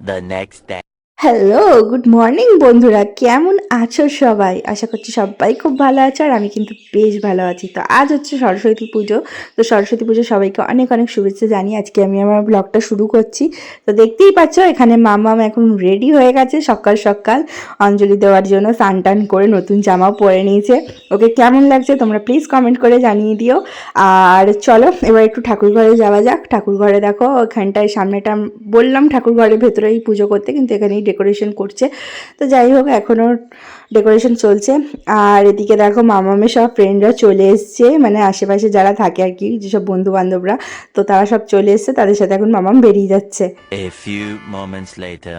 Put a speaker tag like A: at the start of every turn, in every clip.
A: the next day.
B: Hello, good morning বন্ধুরা, কেমন আছো সবাই? আশা করছি সবাই খুব ভালো আছো আর আমি কিন্তু বেশ ভালো আছি। তো আজ হচ্ছে সরস্বতী পুজো। তো সরস্বতী পুজো সবাইকে অনেক অনেক শুভেচ্ছা জানিয়ে আজকে আমি আমার ব্লগটা শুরু করছি। তো দেখতেই পাচ্ছ এখানে মামাম এখন রেডি হয়ে গেছে সকাল সকাল অঞ্জলি দেওয়ার জন্য, স্নান টান করে নতুন জামাও পরে নিয়েছে। ওকে কেমন লাগছে তোমরা প্লিজ কমেন্ট করে জানিয়ে দিও। আর চলো এবার একটু ঠাকুর ঘরে যাওয়া যাক। ঠাকুর ঘরে দেখো ওখানটায় সামনেটা বললাম ঠাকুর ঘরের ভেতরেই পুজো করতে, কিন্তু এখানেই ডেকোরেশন করছে। তো যাই হোক এখনও ডেকোরেশন চলছে। আর এদিকে দেখো মামামের সব ফ্রেন্ডরা চলে এসছে, মানে আশেপাশে যারা থাকে আর কি, যেসব বন্ধু বান্ধবরা, তো তারা সব চলে এসছে, তাদের সাথে এখন মামাম বেরিয়ে যাচ্ছে।
A: A few moments later.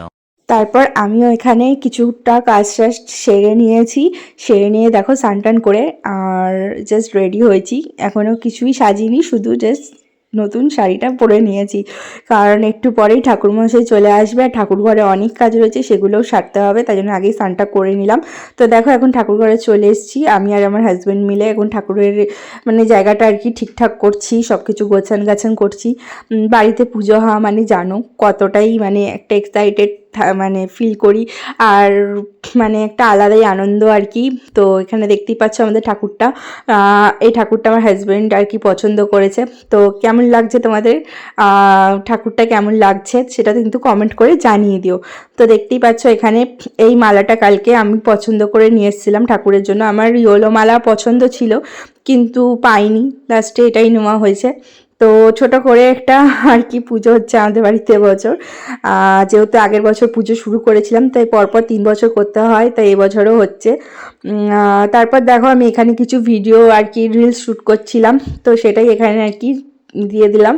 B: তারপর আমিও এখানে কিছুটা কাজ টাজ সেরে নিয়েছি। সেরে নিয়ে দেখো স্নান টান করে আর জাস্ট রেডি হয়েছি। এখনও কিছুই সাজিনি, শুধু জাস্ট নতুন শাড়িটা পরে নিয়েছি, কারণ একটু পরেই ঠাকুরমশাই চলে আসবে আর ঠাকুর ঘরে অনেক কাজ রয়েছে, সেগুলোও সারতে হবে, তাই জন্য আগেই স্নানটা করে নিলাম। তো দেখো এখন ঠাকুর ঘরে চলে এসেছি, আমি আর আমার হাজব্যান্ড মিলে এখন ঠাকুরের মানে জায়গাটা আর কি ঠিকঠাক করছি, সব কিছু গোছান গাছান করছি। বাড়িতে পুজো হওয়া মানে জানো কতটাই মানে একটা এক্সাইটেড মানে ফিল করি, আর মানে একটা আলাদাই আনন্দ আর কি। তো এখানে দেখতেই পাচ্ছ আমাদের ঠাকুরটা, এই ঠাকুরটা আমার হাজব্যান্ড আর কি পছন্দ করেছে। তো কেমন লাগছে তোমাদের ঠাকুরটা কেমন লাগছে সেটা কিন্তু কমেন্ট করে জানিয়ে দিও। তো দেখতেই পাচ্ছ এখানে এই মালাটা কালকে আমি পছন্দ করে নিয়ে এসেছিলাম ঠাকুরের জন্য। আমার ইয়েলো মালা পছন্দ ছিল কিন্তু পাইনি, লাস্টে এটাই নেওয়া হয়েছে। তো ছোট করে একটা আর কি পুজো হচ্ছে আমাদের বাড়িতে এবছর, যেহেতু আগের বছর পুজো শুরু করেছিলাম তাই পরপর 3 বছর করতে হয়, তাই এবছরও হচ্ছে। তারপর দেখো আমি এখানে কিছু ভিডিও আর কি রিলস শ্যুট করছিলাম, তো সেটাই এখানে আর কি দিয়ে দিলাম।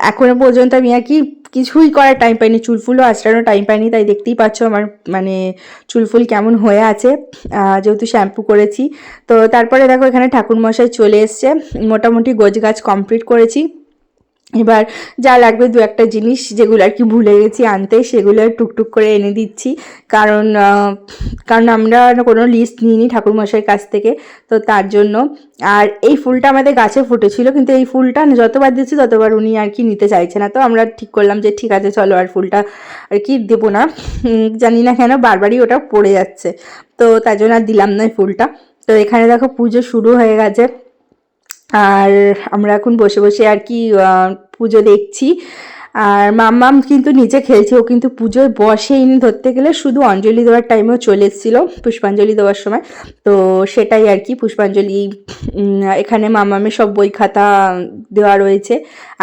B: এখনো পর্যন্ত আমি আর কি কিছুই করার টাইম পাইনি, চুলফুলও আঁচড়ানোর টাইম পাইনি, তাই দেখতেই পাচ্ছ আমার মানে চুলফুল কেমন হয়ে আছে, যেহেতু শ্যাম্পু করেছি। তো তারপরে দেখো এখানে ঠাকুরমশাই চলে এসছে, মোটামুটি গোছগাছ কমপ্লিট করেছি। এবার যা লাগবে দু একটা জিনিস যেগুলো আর কি ভুলে গেছি আনতে, সেগুলো টুকটুক করে এনে দিচ্ছি, কারণ কারণ আমরা কোনো লিস্ট নিইনি ঠাকুরমশাইয়ের কাছ থেকে, তো তার জন্য। আর এই ফুলটা আমাদের গাছে ফুটেছিল, কিন্তু এই ফুলটা যতবার দিচ্ছি ততবার উনি আর কি নিতে চাইছে না, তো আমরা ঠিক করলাম যে ঠিক আছে চলো আর ফুলটা আর কি দেবো না। জানি না কেন বারবারই ওটা পড়ে যাচ্ছে, তো তার জন্য আর দিলাম না এই ফুলটা। তো এখানে দেখো পুজো শুরু হয়ে গেছে আর আমরা এখন বসে বসে আর কি পুজো দেখছি। আর মাম্মাম কিন্তু নিচে খেলছে, ও কিন্তু পুজোয় বসেইনি ধরতে গেলে, শুধু অঞ্জলি দেওয়ার টাইমেও চলে এসেছিলো পুষ্পাঞ্জলি দেওয়ার সময়। তো সেটাই আর কি পুষ্পাঞ্জলি, এখানে মাম্মামের সব বই খাতা দেওয়া রয়েছে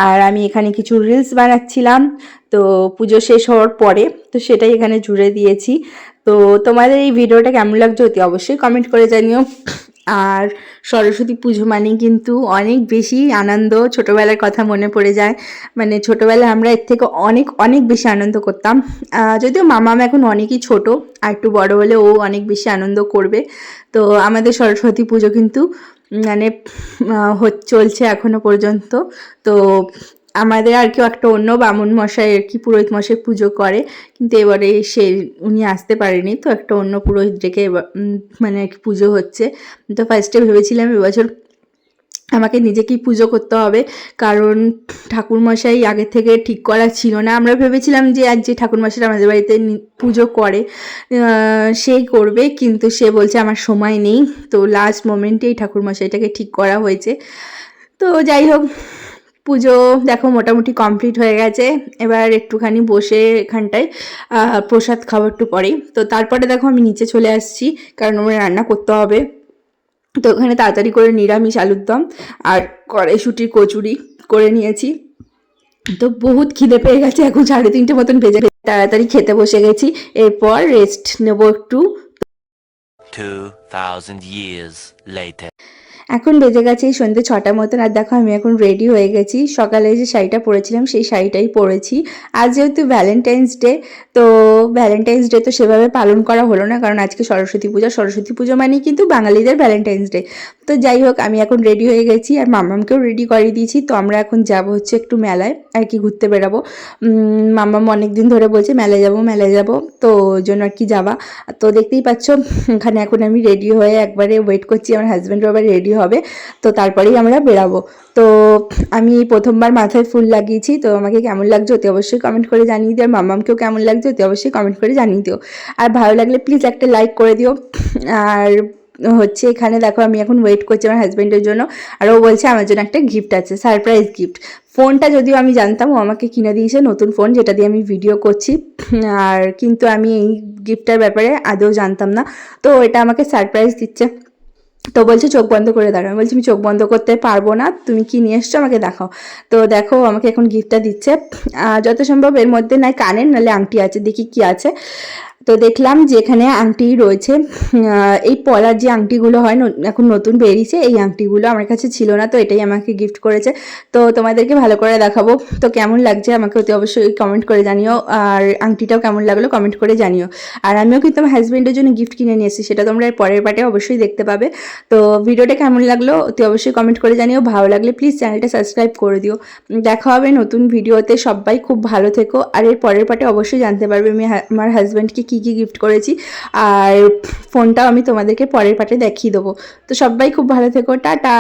B: আর আমি এখানে কিছু রিলস বানাচ্ছিলাম। তো পুজো শেষ হওয়ার পরে তো সেটাই এখানে জুড়ে দিয়েছি। তো তোমাদের এই ভিডিওটা কেমন লাগছে অতি অবশ্যই কমেন্ট করে জানিও। আর সরস্বতী পুজো মানে কিন্তু অনেক বেশি আনন্দ, ছোটোবেলার কথা মনে পড়ে যায়, মানে ছোটোবেলায় আমরা এর থেকে অনেক অনেক বেশি আনন্দ করতাম। যদিও মামাম এখন অনেকই ছোট, আর একটু বড় হলে ও অনেক বেশি আনন্দ করবে। তো আমাদের সরস্বতী পুজো কিন্তু মানে চলছে এখনো পর্যন্ত। তো আমাদের আর কেউ একটা অন্য বামুন মশাই আর কি পুরোহিত মশাই পুজো করে, কিন্তু এবারে উনি আসতে পারেনি, তো একটা অন্য পুরোহিত রেখে মানে আর কি পুজো হচ্ছে। তো ফার্স্টে ভেবেছিলাম এবছর আমাকে নিজেকেই পুজো করতে হবে, কারণ ঠাকুরমশাই আগে থেকে ঠিক করা ছিল না। আমরা ভেবেছিলাম যে আজ যে ঠাকুরমশাই আমাদের বাড়িতে পুজো করে সেই করবে, কিন্তু সে বলছে আমার সময় নেই। তো লাস্ট মোমেন্টেই ঠাকুরমশাইটাকে ঠিক করা হয়েছে। তো যাই হোক পুজো দেখো মোটামুটি কমপ্লিট হয়ে গেছে, এবার একটুখানি বসে এখানটায় প্রসাদ খাবো একটু পরেই। তো তারপরে দেখো আমি নিচে চলে আসছি, কারণ আমার রান্না করতে হবে। তো ওখানে তাড়াতাড়ি করে নিরামিষ আলুর দম আর কড়াইশুঁটির কচুরি করে নিয়েছি। তো বহুত খিদে পেয়ে গেছে, এখন 3:30 মতন বেজে গেছে, তাড়াতাড়ি খেতে বসে গেছি, এরপর রেস্ট নেবো একটু।
A: 2000 years later.
B: এখন বেজে গেছে এই সন্ধ্যে 6টা মতন, আর দেখো আমি এখন রেডি হয়ে গেছি। সকালে যে শাড়িটা পরেছিলাম সেই শাড়িটাই পরেছি। আজ যেহেতু ভ্যালেন্টাইন্স ডে, তো ভ্যালেন্টাইন্স ডে তো সেভাবে পালন করা হলো না, কারণ আজকে সরস্বতী পূজা। সরস্বতী পুজো মানেই কিন্তু বাঙালিদের ভ্যালেন্টাইন্স ডে। তো যাই হোক আমি এখন রেডি হয়ে গেছি আর মাম্মামকেও রেডি করিয়ে দিয়েছি। তো আমরা এখন যাব হচ্ছে একটু মেলায় আর কি ঘুরতে বেরাবো। মাম্মাম অনেক দিন ধরে বলছে মেলায় যাব মেলায় যাব, তো ওই জন্য আর কি যাওয়া। তো দেখতেই পাচ্ছ এখানে এখন আমি রেডি হয়ে একবারে ওয়েট করছি, আমার হাজব্যান্ডও আবার রেডি হবে, তো তারপরেই আমরা বেরাবো। তো আমি প্রথমবার মাথায় ফুল লাগিয়েছি, তো আমাকে কেমন লাগছে অতি অবশ্যই কমেন্ট করে জানিয়ে দিও, আর মাম্মামকেও কেমন লাগছে অতি অবশ্যই কমেন্ট করে জানিয়ে দিও। আর ভালো লাগলে প্লিজ একটা লাইক করে দিও। আর হচ্ছে এখানে দেখো আমি এখন ওয়েট করছি আমার হাজব্যান্ডের জন্য, আর ও বলছে আমার জন্য একটা গিফট আছে, সারপ্রাইজ গিফট। ফোনটা যদিও আমি জানতাম, ও আমাকে কিনে দিয়েছে নতুন ফোন, যেটা দিয়ে আমি ভিডিও করছি, আর কিন্তু আমি এই গিফটটার ব্যাপারে আদৌ জানতাম না, তো এটা আমাকে সারপ্রাইজ দিচ্ছে। তো বলছে চোখ বন্ধ করে দাঁড়াও, আমি বলছি আমি চোখ বন্ধ করতে পারবো না, তুমি কি নিয়ে এসছো আমাকে দেখাও। তো দেখো আমাকে এখন গিফটটা দিচ্ছে, যত সম্ভব এর মধ্যে নাই কানের নাহলে আংটি আছে, দেখি কি আছে। তো দেখলাম যে এখানে আংটি রয়েছে, এই পলার যে আংটিগুলো হয় এখন নতুন বেরিয়েছে, এই আংটিগুলো আমার কাছে ছিল না, তো এটাই আমাকে গিফট করেছে। তো তোমাদেরকে ভালো করে দেখাবো, তো কেমন লাগছে আমাকে অতি অবশ্যই কমেন্ট করে জানিও, আর আংটিটাও কেমন লাগলো কমেন্ট করে জানিও। আর আমিও কিন্তু আমার হাজব্যান্ডের জন্য গিফট কিনে নিয়ে এসেছি, সেটা তোমরা এর পরের পার্টে অবশ্যই দেখতে পাবে। তো ভিডিওটা কেমন লাগলো অতি অবশ্যই কমেন্ট করে জানিও, ভালো লাগলে প্লিজ চ্যানেলটা সাবস্ক্রাইব করে দিও। দেখা হবে নতুন ভিডিওতে, সবাই খুব ভালো থেকো। আর এর পরের পার্টে অবশ্যই জানতে পারবে আমি আমার হাজব্যান্ডকে কী কী গিফট করেছি, আর ফোনটাও আমি তোমাদেরকে পরের পার্টে দেখিয়ে দেবো। তো সবাই খুব ভালো থেকো, টাটা।